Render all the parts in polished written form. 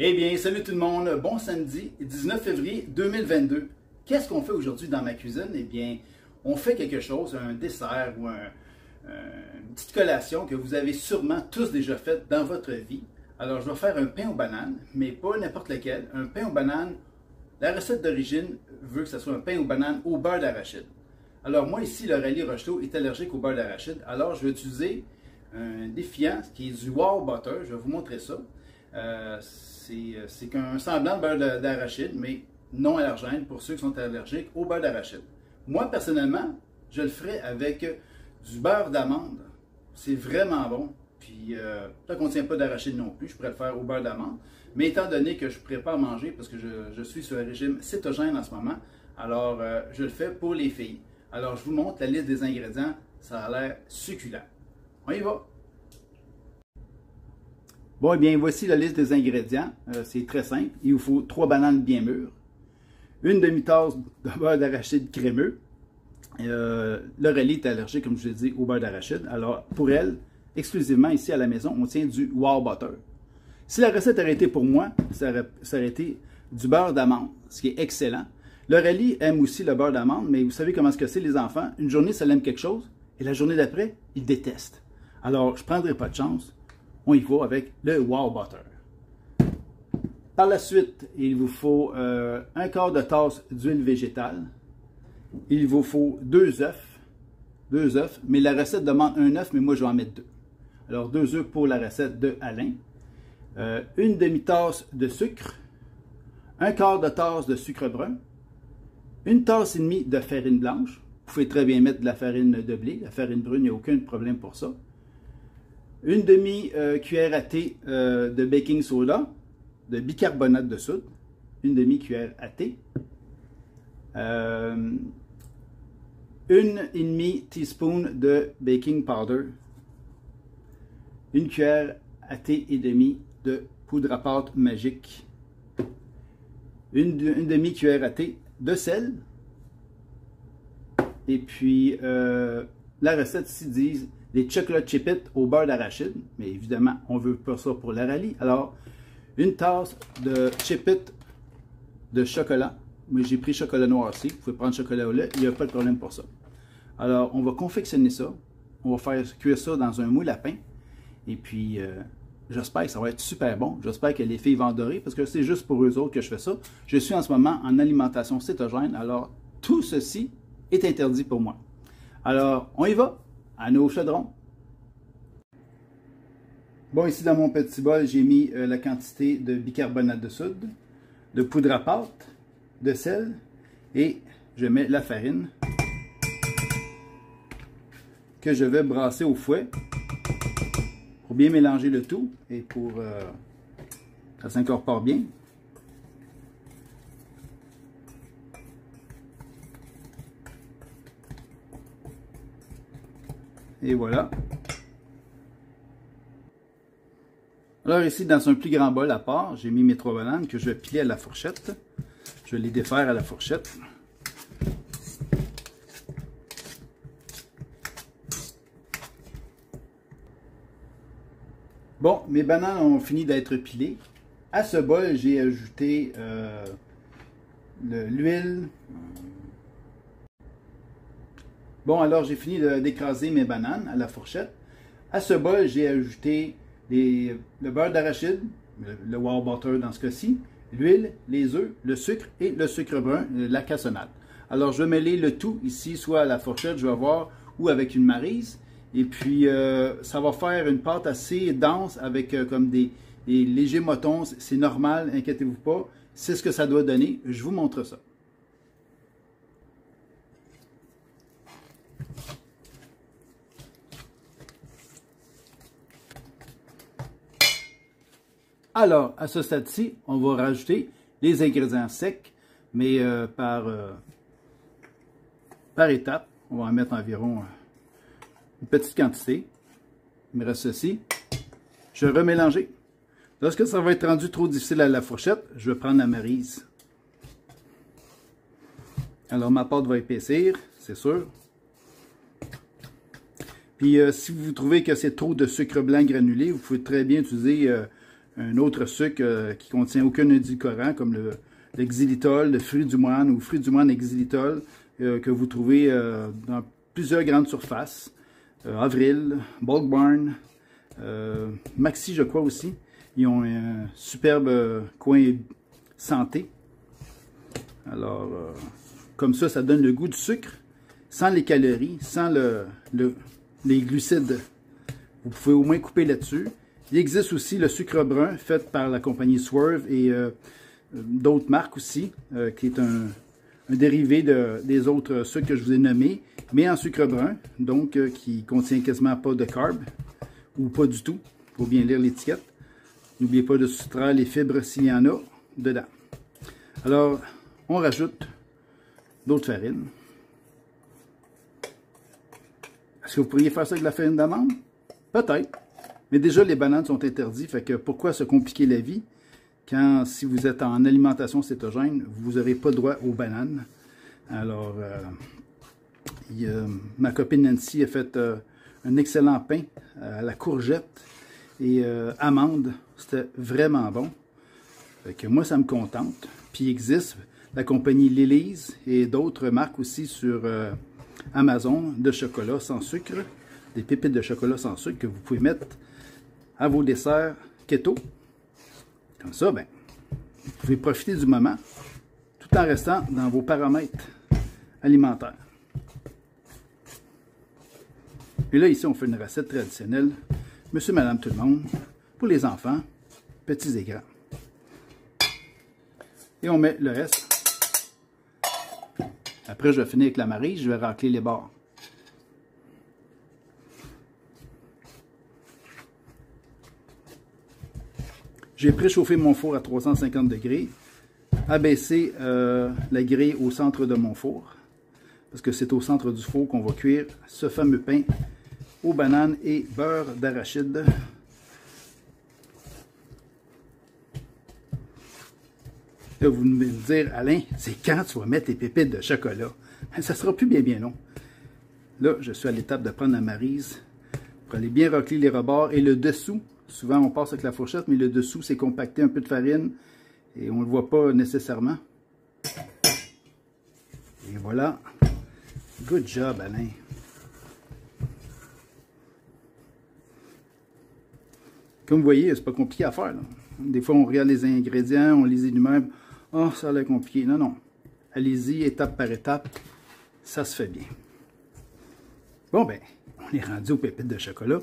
Eh bien, salut tout le monde, bon samedi 19 février 2022. Qu'est-ce qu'on fait aujourd'hui dans ma cuisine? Eh bien, on fait quelque chose, un dessert ou une petite collation que vous avez sûrement tous déjà fait dans votre vie. Alors, je vais faire un pain aux bananes, mais pas n'importe lequel. Un pain aux bananes, la recette d'origine veut que ce soit un pain aux bananes au beurre d'arachide. Alors, moi ici, l'Aurélie Rochelot est allergique au beurre d'arachide. Alors, je vais utiliser un défiant qui est du Wow Butter. Je vais vous montrer ça. C'est un semblant de beurre d'arachide, mais non allergène pour ceux qui sont allergiques au beurre d'arachide. Moi, personnellement, je le ferai avec du beurre d'amande. C'est vraiment bon. Puis, ça ne contient pas d'arachide non plus. Je pourrais le faire au beurre d'amande. Mais étant donné que je ne pourrais pas manger parce que je suis sur un régime cétogène en ce moment, alors je le fais pour les filles. Alors, je vous montre la liste des ingrédients. Ça a l'air succulent. On y va! Bon, eh bien, voici la liste des ingrédients. C'est très simple. Il vous faut 3 bananes bien mûres, une demi-tasse de beurre d'arachide crémeux. L'Aurélie est allergique, comme je l'ai dit, au beurre d'arachide. Alors, pour elle, exclusivement ici à la maison, on tient du Wow Butter. Si la recette aurait été pour moi, ça aurait été du beurre d'amande, ce qui est excellent. L'Aurélie aime aussi le beurre d'amande, mais vous savez comment c'est les enfants. Une journée, ça l'aime quelque chose, et la journée d'après, ils détestent. Alors, je ne prendrai pas de chance. On y va avec le Wow Butter. Par la suite, il vous faut un quart de tasse d'huile végétale. Il vous faut 2 œufs. 2 œufs, mais la recette demande un œuf, mais moi je vais en mettre 2. Alors 2 œufs pour la recette de Alain. Une demi-tasse de sucre. Un quart de tasse de sucre brun. Une tasse et demie de farine blanche. Vous pouvez très bien mettre de la farine de blé. La farine brune, il n'y a aucun problème pour ça. Une demi-cuillère à thé de baking soda, de bicarbonate de soude, une demi-cuillère à thé, une et demie teaspoon de baking powder, une cuillère à thé et demie de poudre à pâte magique, une demi-cuillère à thé de sel, et puis la recette ici dit des chocolate chips au beurre d'arachide, mais évidemment, on ne veut pas ça pour l'Aurélie. Alors, une tasse de chips de chocolat. Moi, j'ai pris chocolat noir aussi. Vous pouvez prendre chocolat au lait, il n'y a pas de problème pour ça. Alors, on va confectionner ça. On va faire cuire ça dans un moule à pain. Et puis, j'espère que ça va être super bon. J'espère que les filles vont adorer parce que c'est juste pour eux autres que je fais ça. Je suis en ce moment en alimentation cétogène. Alors, tout ceci est interdit pour moi. Alors, on y va! À nos chaudrons. Bon, ici dans mon petit bol, j'ai mis la quantité de bicarbonate de soude, de poudre à pâte, de sel, et je mets la farine que je vais brasser au fouet pour bien mélanger le tout et pour que ça s'incorpore bien. Et voilà. Alors ici, dans un plus grand bol à part, j'ai mis mes 3 bananes que je vais piler à la fourchette. Je vais les défaire à la fourchette. Bon, mes bananes ont fini d'être pilées. À ce bol, j'ai ajouté l'huile. Bon, alors j'ai fini d'écraser mes bananes à la fourchette. À ce bol, j'ai ajouté le beurre d'arachide, le Wow Butter dans ce cas-ci, l'huile, les œufs, le sucre et le sucre brun, la cassonade. Alors, je vais mêler le tout ici, soit à la fourchette, je vais voir, ou avec une maryse. Et puis, ça va faire une pâte assez dense avec comme des légers motons. C'est normal, inquiétez-vous pas. C'est ce que ça doit donner. Je vous montre ça. Alors, à ce stade-ci, on va rajouter les ingrédients secs, mais par étape. On va en mettre environ une petite quantité. Il me reste ceci. Je vais remélanger. Lorsque ça va être rendu trop difficile à la fourchette, je vais prendre la maryse. Alors, ma pâte va épaissir, c'est sûr. Puis si vous trouvez que c'est trop de sucre blanc granulé, vous pouvez très bien utiliser un autre sucre qui contient aucun édulcorant, comme le xylitol, le fruit du moine ou fruit du moine xylitol, que vous trouvez dans plusieurs grandes surfaces. Avril, Bulk Barn, Maxi, je crois aussi. Ils ont un superbe coin santé. Alors, comme ça donne le goût du sucre, sans les calories, sans les glucides. Vous pouvez au moins couper là-dessus. Il existe aussi le sucre brun fait par la compagnie Swerve et d'autres marques aussi, qui est un dérivé des autres sucres que je vous ai nommés, mais en sucre brun, donc qui contient quasiment pas de carbs, ou pas du tout. Il faut bien lire l'étiquette. N'oubliez pas de soustraire les fibres s'il y en a dedans. Alors, on rajoute d'autres farines. Est-ce que vous pourriez faire ça avec de la farine d'amande? Peut-être. Mais déjà, les bananes sont interdites, fait que pourquoi se compliquer la vie quand, si vous êtes en alimentation cétogène, vous n'aurez pas droit aux bananes. Alors, ma copine Nancy a fait un excellent pain à la courgette et amande. C'était vraiment bon. Fait que moi, ça me contente. Puis il existe la compagnie Lily's et d'autres marques aussi sur Amazon de chocolat sans sucre, des pépites de chocolat sans sucre que vous pouvez mettre à vos desserts keto. Comme ça, ben, vous pouvez profiter du moment tout en restant dans vos paramètres alimentaires. Et là, ici, on fait une recette traditionnelle, monsieur, madame, tout le monde, pour les enfants, petits et grands. Et on met le reste. Après, je vais finir avec la maryse, je vais racler les bords. J'ai préchauffé mon four à 350 degrés, abaissé la grille au centre de mon four, parce que c'est au centre du four qu'on va cuire ce fameux pain aux bananes et beurre d'arachide. Là, vous me dire, Alain, c'est quand tu vas mettre les pépites de chocolat? Ça sera plus bien long. Là, je suis à l'étape de prendre la maryse pour aller bien racler les rebords et le dessous. Souvent, on passe avec la fourchette, mais le dessous, c'est compacté un peu de farine et on ne le voit pas nécessairement. Et voilà. Good job, Alain. Comme vous voyez, c'est pas compliqué à faire, là. Des fois, on regarde les ingrédients, on les énumère. Oh, ça a l'air compliqué. Non, non. Allez-y, étape par étape. Ça se fait bien. Bon, ben, on est rendu aux pépites de chocolat.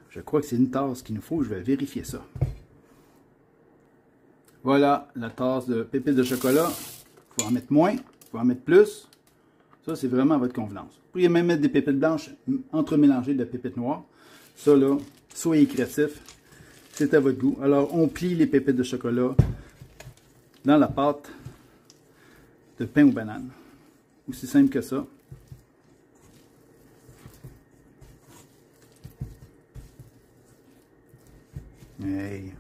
Je crois que c'est une tasse qu'il nous faut. Je vais vérifier ça. Voilà la tasse de pépites de chocolat. Il faut en mettre moins, il faut en mettre plus. Ça, c'est vraiment à votre convenance. Vous pourriez même mettre des pépites blanches entremélangées de pépites noires. Ça, là, soyez créatifs. C'est à votre goût. Alors, on plie les pépites de chocolat dans la pâte de pain aux bananes. Aussi simple que ça. Hey.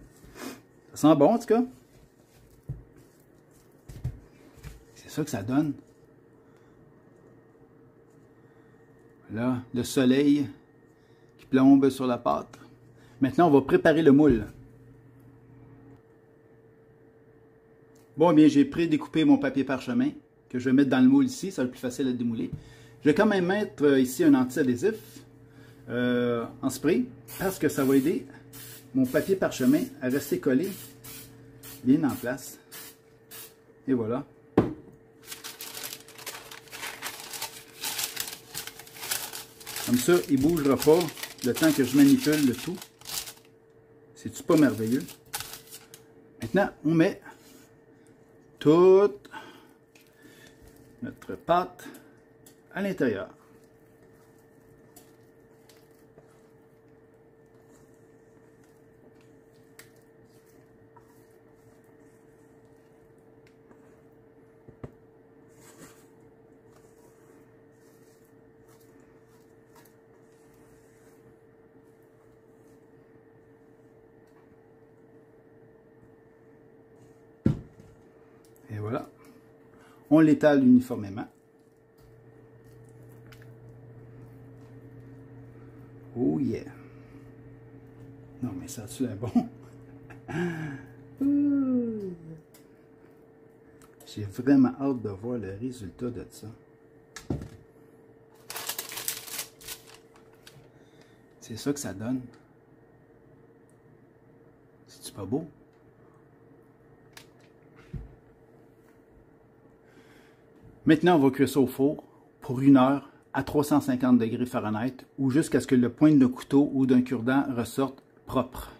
Ça sent bon, en tout cas. C'est ça que ça donne. Là, le soleil qui plombe sur la pâte. Maintenant, on va préparer le moule. Bon, bien, j'ai prédécoupé mon papier parchemin que je vais mettre dans le moule ici. Ça va être plus facile à démouler. Je vais quand même mettre ici un anti-adhésif en spray parce que ça va aider mon papier parchemin à rester collé bien en place. Et voilà. Comme ça, il ne bougera pas le temps que je manipule le tout. C'est-tu pas merveilleux? Maintenant, on met toute notre pâte à l'intérieur. Et voilà. On l'étale uniformément. Oh yeah! Non, mais ça a-tu l'air bon? J'ai vraiment hâte de voir le résultat de ça. C'est ça que ça donne. C'est-tu pas beau? Maintenant, on va cuire ça au four pour 1 heure à 350 degrés Fahrenheit ou jusqu'à ce que le pointe de couteau ou d'un cure-dent ressorte propre.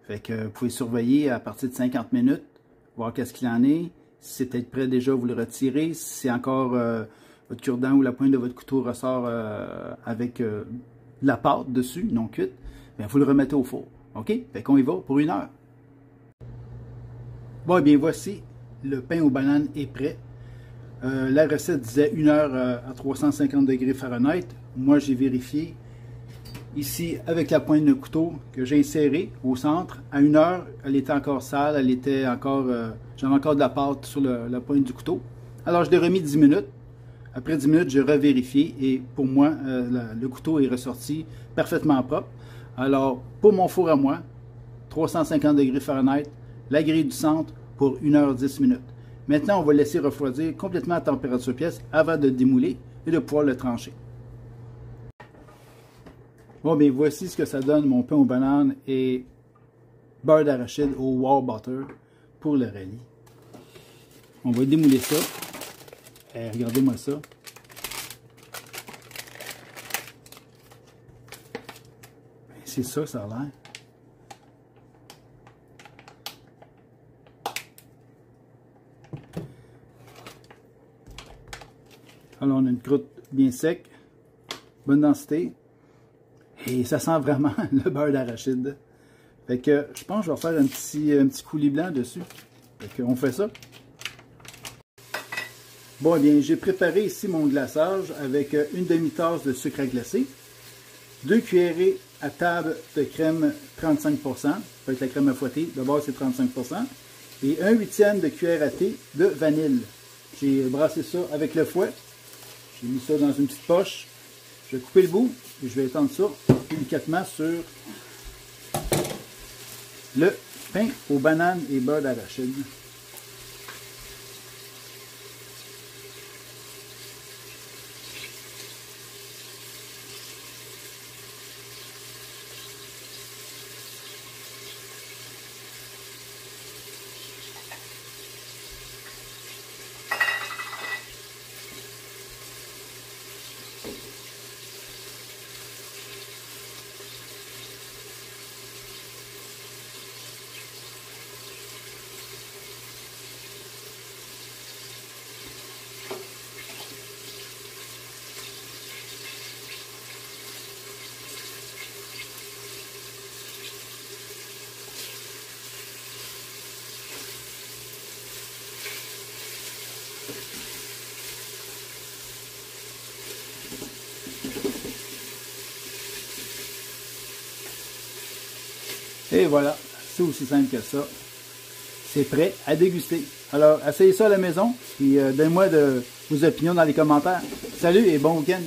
Fait que vous pouvez surveiller à partir de 50 minutes, voir qu'est-ce qu'il en est. Si c'est peut-être prêt déjà, vous le retirez. Si c'est encore votre cure-dent ou la pointe de votre couteau ressort avec de la pâte dessus, non cuite, bien, vous le remettez au four. OK? Fait qu'on y va pour 1 heure. Bon, et bien voici, le pain aux bananes est prêt. La recette disait 1 heure à 350 degrés Fahrenheit. Moi, j'ai vérifié ici avec la pointe de couteau que j'ai insérée au centre. À 1 heure, elle était encore sale, elle était encore, j'avais encore de la pâte sur la pointe du couteau. Alors, je l'ai remis 10 minutes. Après 10 minutes, j'ai revérifié et pour moi, le couteau est ressorti parfaitement propre. Alors, pour mon four à moi, 350 degrés Fahrenheit, la grille du centre pour 1 heure 10 minutes. Maintenant, on va laisser refroidir complètement à température pièce avant de démouler et de pouvoir le trancher. Bon, bien voici ce que ça donne, mon pain aux bananes et beurre d'arachide au Wow Butter pour le rallye. On va démouler ça. Regardez-moi ça. C'est ça, ça a l'air. Alors, on a une croûte bien sec, bonne densité, et ça sent vraiment le beurre d'arachide. Fait que je pense que je vais faire un petit coulis blanc dessus. Fait qu'on fait ça. Bon, eh bien, j'ai préparé ici mon glaçage avec une demi-tasse de sucre à glacer, 2 cuillerées à table de crème 35%, ça peut être la crème à fouetter, de base c'est 35%, et 1/8 de cuillère à thé de vanille. J'ai brassé ça avec le fouet. J'ai mis ça dans une petite poche. Je vais couper le bout et je vais étendre ça délicatement sur le pain aux bananes et beurre d'arachide. Et voilà, c'est aussi simple que ça. C'est prêt à déguster. Alors, essayez ça à la maison et donnez-moi vos opinions dans les commentaires. Salut et bon week-end!